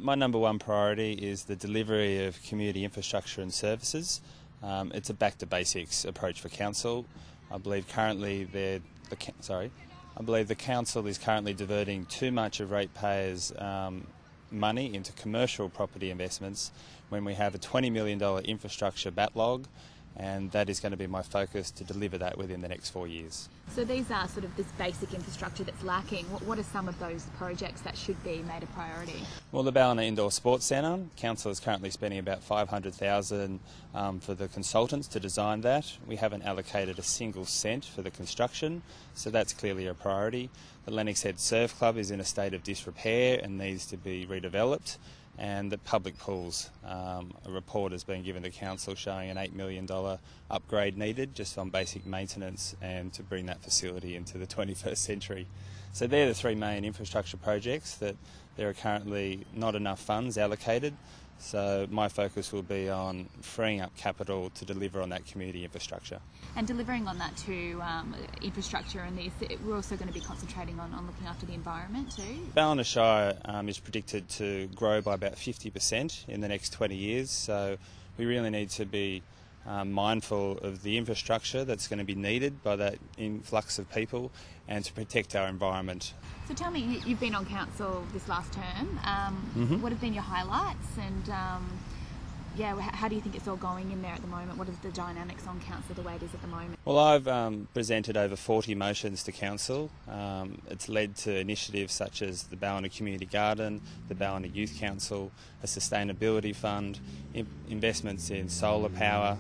My number one priority is the delivery of community infrastructure and services. It's a back to basics approach for council. I believe the council is currently diverting too much of ratepayers' money into commercial property investments when we have a $20 million infrastructure backlog, and that is going to be my focus to deliver that within the next 4 years. So these are sort of this basic infrastructure that's lacking. What are some of those projects that should be made a priority? Well, the Ballina Indoor Sports Centre, Council is currently spending about $500,000 for the consultants to design that. We haven't allocated a single cent for the construction, so that's clearly a priority. The Lennox Head Surf Club is in a state of disrepair and needs to be redeveloped. And the public pools, a report has been given to Council showing an $8 million upgrade needed just on basic maintenance and to bring that facility into the 21st century. So they're the three main infrastructure projects that there are currently not enough funds allocated. So my focus will be on freeing up capital to deliver on that community infrastructure. And delivering on that too, infrastructure and this, we're also going to be concentrating on looking after the environment too. Ballina Shire is predicted to grow by about 50% in the next 20 years, so we really need to be mindful of the infrastructure that's going to be needed by that influx of people and to protect our environment. So tell me, you've been on council this last term. What have been your highlights, and how do you think it's all going in there at the moment? What is the dynamics on council the way it is at the moment? Well, I've presented over 40 motions to council. It's led to initiatives such as the Ballina Community Garden, the Ballina Youth Council, a sustainability fund, investments in solar power.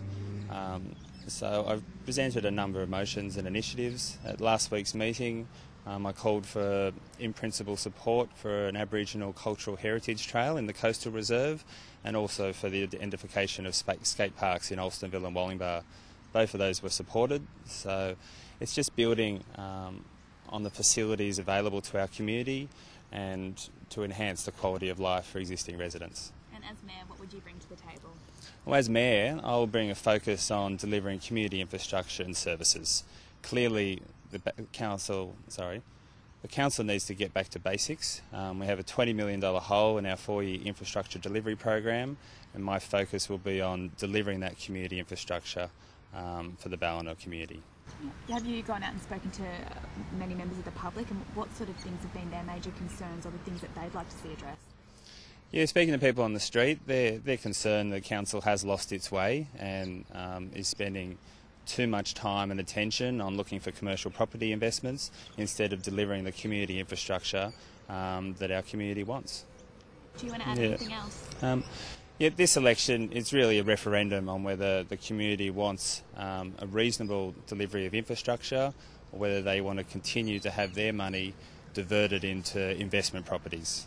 So I've presented a number of motions and initiatives. At last week's meeting, I called for in-principle support for an Aboriginal cultural heritage trail in the Coastal Reserve and also for the identification of skate parks in Alstonville and Wallingbar. Both of those were supported, so it's just building on the facilities available to our community and to enhance the quality of life for existing residents. And as Mayor, what would you bring to the table? Well, as Mayor, I will bring a focus on delivering community infrastructure and services. Clearly, the council needs to get back to basics. We have a $20 million hole in our 4-year infrastructure delivery program, and my focus will be on delivering that community infrastructure for the Ballina community. Have you gone out and spoken to many members of the public, and what sort of things have been their major concerns or the things that they'd like to see addressed? Yeah, speaking to people on the street, they're concerned the council has lost its way and is spending too much time and attention on looking for commercial property investments instead of delivering the community infrastructure that our community wants. Do you want to add anything else? This election is really a referendum on whether the community wants a reasonable delivery of infrastructure or whether they want to continue to have their money diverted into investment properties.